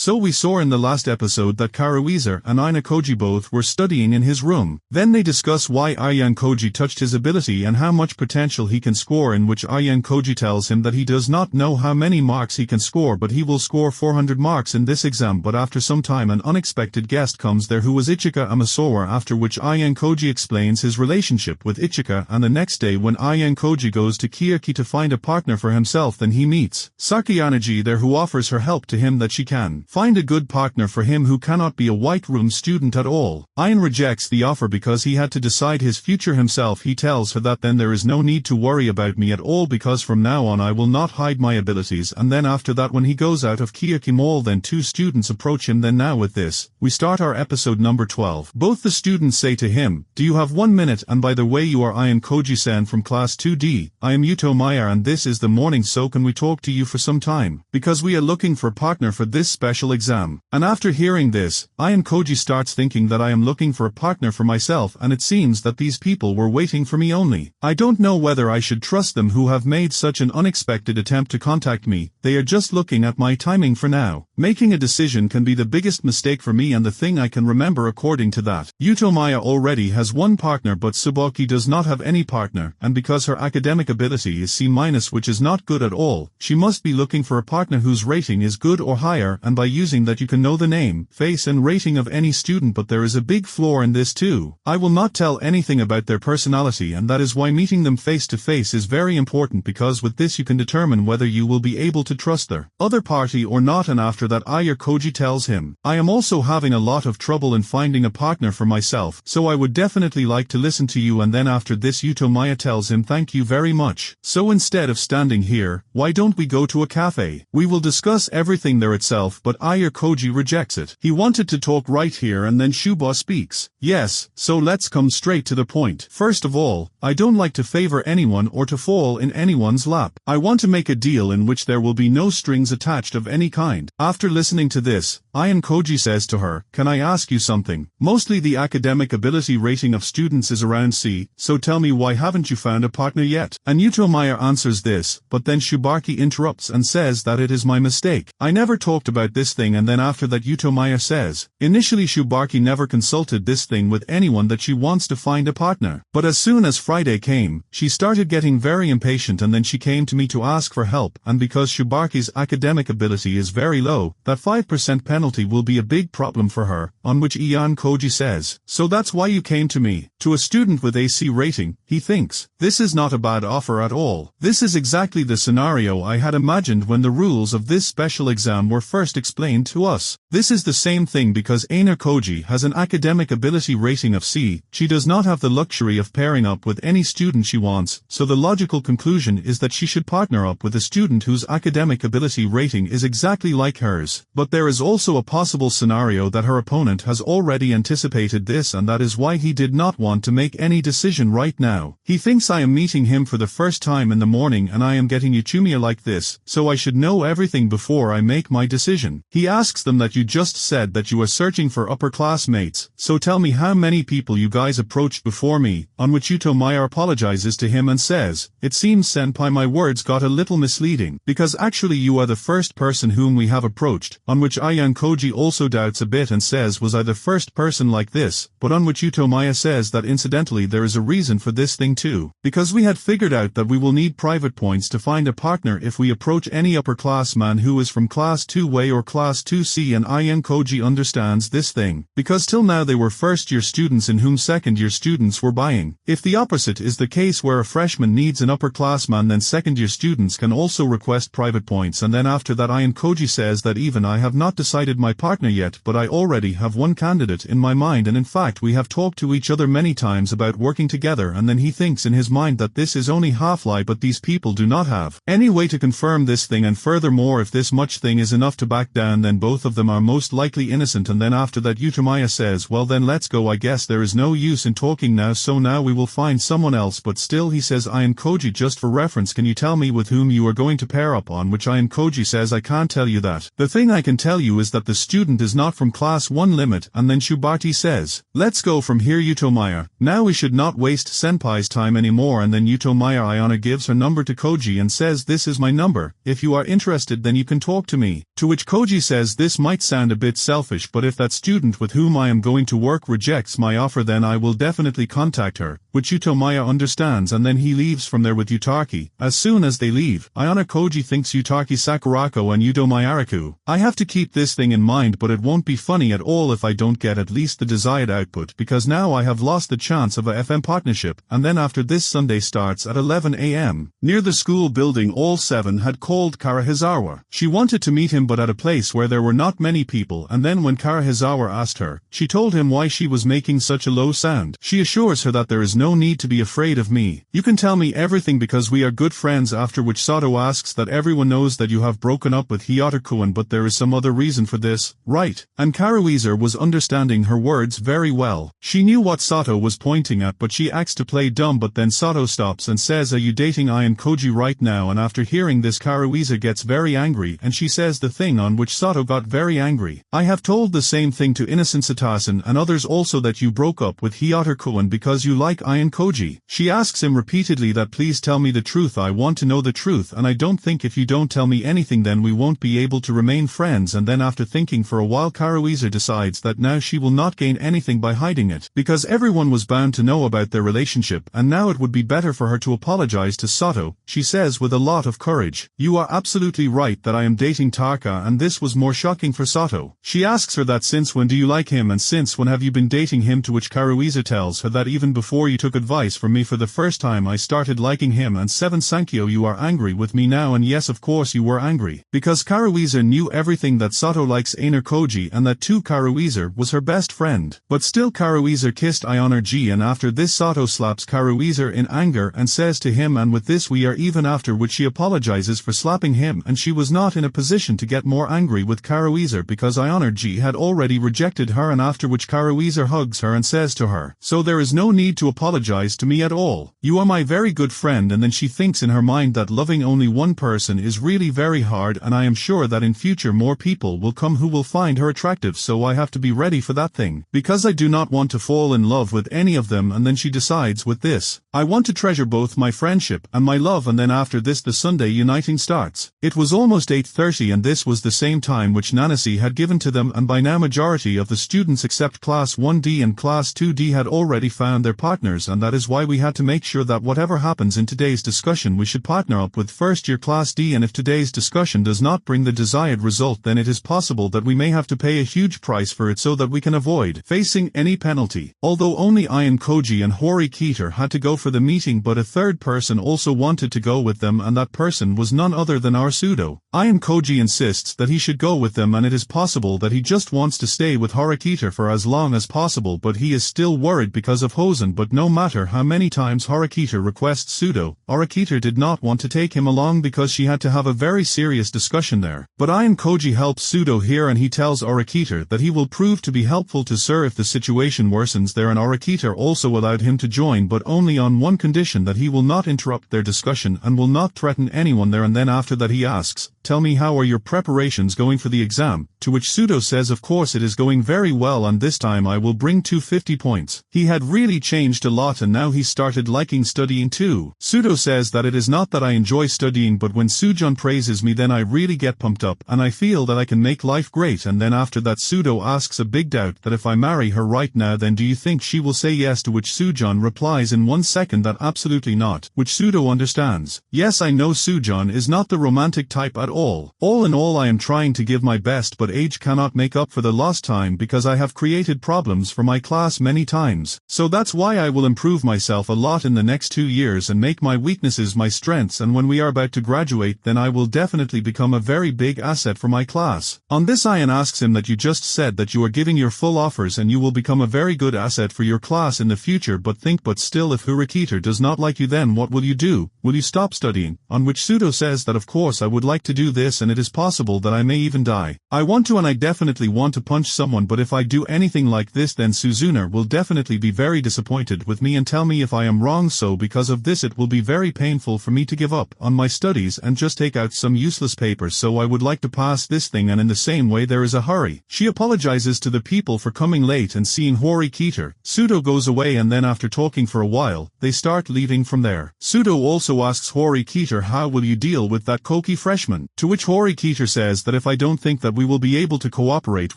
So we saw in the last episode that Karuiza and Ayanokoji both were studying in his room. Then they discuss why Ayanokoji touched his ability and how much potential he can score, in which Ayanokoji tells him that he does not know how many marks he can score, but he will score 400 marks in this exam. But after some time an unexpected guest comes there who was Ichika Amasawa, after which Ayanokoji explains his relationship with Ichika, and the next day when Ayanokoji goes to Kiyotaka to find a partner for himself, then he meets Sakayanaji there, who offers her help to him that she can find a good partner for him who cannot be a white room student at all. Ayan rejects the offer because he had to decide his future himself. He tells her that then there is no need to worry about me at all, because from now on I will not hide my abilities. And then after that, when he goes out of Kiyotaka Mall, then two students approach him. Then now with this, we start our episode number 12. Both the students say to him, "Do you have 1 minute? And by the way, you are Ayanokoji-san from class 2D. I am Yuto Maya and this is the morning, so can we talk to you for some time? Because we are looking for a partner for this special exam." And after hearing this, Ayanokoji starts thinking that I am looking for a partner for myself, and it seems that these people were waiting for me only. I don't know whether I should trust them who have made such an unexpected attempt to contact me. They are just looking at my timing for now. Making a decision can be the biggest mistake for me, and the thing I can remember according to that, Yuto Maya already has one partner, but Tsubaki does not have any partner, and because her academic ability is C-, which is not good at all, she must be looking for a partner whose rating is good or higher, and by using that you can know the name, face and rating of any student. But there is a big flaw in this too. I will not tell anything about their personality, and that is why meeting them face to face is very important, because with this you can determine whether you will be able to trust their other party or not. And after that Ayanokoji tells him, "I am also having a lot of trouble in finding a partner for myself, so I would definitely like to listen to you." And then after this Yuto Maya tells him, "Thank you very much. So instead of standing here, why don't we go to a cafe? We will discuss everything there itself." But Ayanokoji rejects it. He wanted to talk right here, and then Shuba speaks. "Yes, so let's come straight to the point. First of all, I don't like to favor anyone or to fall in anyone's lap. I want to make a deal in which there will be no strings attached of any kind." After listening to this, Ayanokoji says to her, "Can I ask you something? Mostly the academic ability rating of students is around C, so tell me, why haven't you found a partner yet?" And Yuto Maya answers this, but then Shubaki interrupts and says that it is my mistake. I never talked about this thing. And then after that Yuto Maya says, initially Shubaki never consulted this thing with anyone, that she wants to find a partner. But as soon as Friday came, she started getting very impatient, and then she came to me to ask for help, and because Shubaki's academic ability is very low, that 5% penalty will be a big problem for her, on which Ayanokoji says, "So that's why you came to me." To a student with a C rating, he thinks, this is not a bad offer at all. This is exactly the scenario I had imagined when the rules of this special exam were first explained to us. This is the same thing, because Ayanokoji has an academic ability rating of C, she does not have the luxury of pairing up with any student she wants, so the logical conclusion is that she should partner up with a student whose academic ability rating is exactly like hers. But there is also a possible scenario that her opponent has already anticipated this, and that is why he did not want to make any decision right now. He thinks I am meeting him for the first time in the morning and I am getting Yuchumiya like this, so I should know everything before I make my decision. He asks them that you just said that you are searching for upper classmates, so tell me how many people you guys approached before me, on which Yuto Maya apologizes to him and says, "It seems senpai my words got a little misleading, because actually you are the first person whom we have approached," on which Ayanokoji also doubts a bit and says, "Was I the first person like this?" But on which Yuto Maya says that incidentally there is a reason for this thing too, because we had figured out that we will need private points to find a partner if we approach any upper class man who is from class 2A or class 2C, and Ayanokoji understands this thing, because till now they were first year students in whom second year students were buying. If the opposite is the case where a freshman needs an upper class man, then second year students can also request private points. And then after that Ayanokoji says that even I have not decided my partner yet, but I already have one candidate in my mind, and in fact we have talked to each other many times about working together. And then he thinks in his mind that this is only half lie, but these people do not have any way to confirm this thing, and furthermore if this much thing is enough to back down, then both of them are most likely innocent. And then after that Yutomaya says, "Well then let's go, I guess there is no use in talking now, so now we will find someone else." But still he says, "Ayanokoji, just for reference, can you tell me with whom you are going to pair up?" On which Ayanokoji says, "I can't tell you that. The thing I can tell you is that the student is not from class 1 limit." And then Shubaki says, "Let's go from here Yutomaya. Now we should not waste senpai's time anymore." And then Yutomaya Ayana gives her number to Koji and says, "This is my number. If you are interested then you can talk to me." To which Koji Ayanokoji says this might sound a bit selfish, but if that student with whom I am going to work rejects my offer, then I will definitely contact her, which Utomaya understands, and then he leaves from there with Yutaki. As soon as they leave, Ayanokoji thinks Yutaki Sakurako and Utomayaraku. I have to keep this thing in mind, but it won't be funny at all if I don't get at least the desired output, because now I have lost the chance of a FM partnership. And then after this, Sunday starts at 11 a.m. Near the school building, all seven had called Karahizawa. She wanted to meet him, but at a place where there were not many people, and then when Karahizawa asked her, she told him why she was making such a low sound. She assures her that there is no need to be afraid of me. You can tell me everything because we are good friends, after which Sato asks that everyone knows that you have broken up with Kiyotaka, but there is some other reason for this, right? And Karuizer was understanding her words very well. She knew what Sato was pointing at, but she acts to play dumb, but then Sato stops and says, "Are you dating Ayanokoji right now?" And after hearing this, Karuizer gets very angry, and she says the thing on which Sato got very angry. "I have told the same thing to Innocent Satasan and others also, that you broke up with Kiyotaka because you like Ayanokoji." She asks him repeatedly that please tell me the truth, I want to know the truth, and I don't think if you don't tell me anything then we won't be able to remain friends. And then after thinking for a while, Karuizer decides that now she will not gain anything by hiding it, because everyone was bound to know about their relationship, and now it would be better for her to apologize to Sato. She says with a lot of courage, "You are absolutely right that I am dating Taka," and this was more shocking for Sato. She asks her that since when do you like him and since when have you been dating him, to which Karuizer tells her that even before you took advice from me for the first time I started liking him. And 7 Sankyo, you are angry with me now, and yes of course you were angry, because Karuizer knew everything, that Sato likes Ayanokoji and that too Karuizer was her best friend. But still Karuizer kissed Ayanokoji, and after this Sato slaps Karuizer in anger and says to him, "And with this we are even," after which she apologizes for slapping him, and she was not in a position to get more angry with Karuizer because Ayanokoji had already rejected her, and after which Karuizer hugs her and says to her, "So there is no need to apologize to me at all. You are my very good friend." And then she thinks in her mind that loving only one person is really very hard, and I am sure that in future more people will come who will find her attractive, so I have to be ready for that thing, because I do not want to fall in love with any of them. And then she decides with this, "I want to treasure both my friendship and my love." And then after this the Sunday uniting starts. It was almost 8:30, and this was the same time which Nanasi had given to them, and by now majority of the students except class 1D and class 2D had already found their partners, and that is why we had to make sure that whatever happens in today's discussion we should partner up with first year class D, and if today's discussion does not bring the desired result then it is possible that we may have to pay a huge price for it so that we can avoid facing any penalty. Although only Ayanokoji and Horikita had to go for the meeting, but a third person also wanted to go with them, and that person was none other than our pseudo. Ayanokoji insists that he should go with them, and it is possible that he just wants to stay with Horikita for as long as possible, but he is still worried because of Hosen. But no matter how many times Horikita requests pseudo, Horikita did not want to take him along because she had to have a very serious discussion there. But Ayanokoji helps pseudo here, and he tells Horikita that he will prove to be helpful to Sir if the situation worsens there, and Horikita also allowed him to join, but only on one condition, that he will not interrupt their discussion and will not threaten anyone there. And then after that he asks, "Tell me, how are your preparations going for the exam?" To which pseudo says of course it is going very well, and this time I will bring 250 points. He had really changed a lot, and now he started liking studying too. Pseudo says that it is not that I enjoy studying, but when Sujun praises me then I really get pumped up and I feel that I can make life great. And then after that pseudo asks a big doubt that if I marry her right now then do you think she will say yes, to which Sujun replies in 1 second that absolutely not, which pseudo understands. Yes, I know Sujun is not the romantic type at all. All in all I am trying to give my best, but age cannot make up for the lost time because I have created problems for my class many times. So that's why I will improve myself a lot in the next 2 years and make my weaknesses my strengths, and when we are about to graduate then I will definitely become a very big asset for my class. On this Ayan asks him that you just said that you are giving your full offers and you will become a very good asset for your class in the future, but still if Horikita does not like you then what will you do? Will you stop studying? On which pseudo says that of course I would like to do this, and it is possible that I may even die. I want to, and I definitely want to punch someone, but if I do anything like this then Suzuna will definitely be very disappointed with me and tell me if I am wrong, so because of this it will be very painful for me to give up on my studies and just take out some useless papers, so I would like to pass this thing, and in the same way there is a hurry. She apologizes to the people for coming late, and seeing Horikita, pseudo goes away, and then after talking for a while, they start leaving from there. Sudo also asks Horikita, how will you deal with that Koki freshman? To which Horikita says that if I don't think that we will be able to cooperate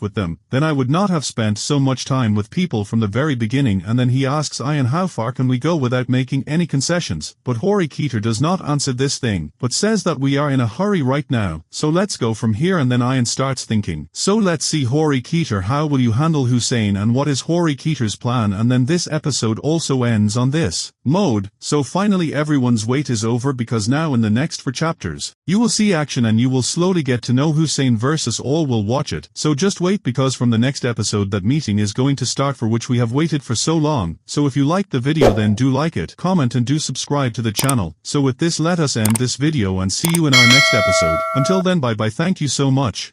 with them, then I would not have spent so much time with people from the very beginning. And then he asks Ayan, how far can we go without making any concessions? But Horikita does not answer this thing, but says that we are in a hurry right now, so let's go from here. And then Ayan starts thinking, so let's see Horikita, how will you handle Hussein and what is Horikita's plan? And then this episode also ends on this mode. So finally everyone's wait is over, because now in the next 4 chapters, you will see action and you will slowly get to know Hussein versus all will watch it. So just wait, because from the next episode that meeting is going to start, for which we have waited for so long. So if you liked the video, then do like it, comment and do subscribe to the channel. So with this, let us end this video and see you in our next episode. Until then, bye bye, thank you so much.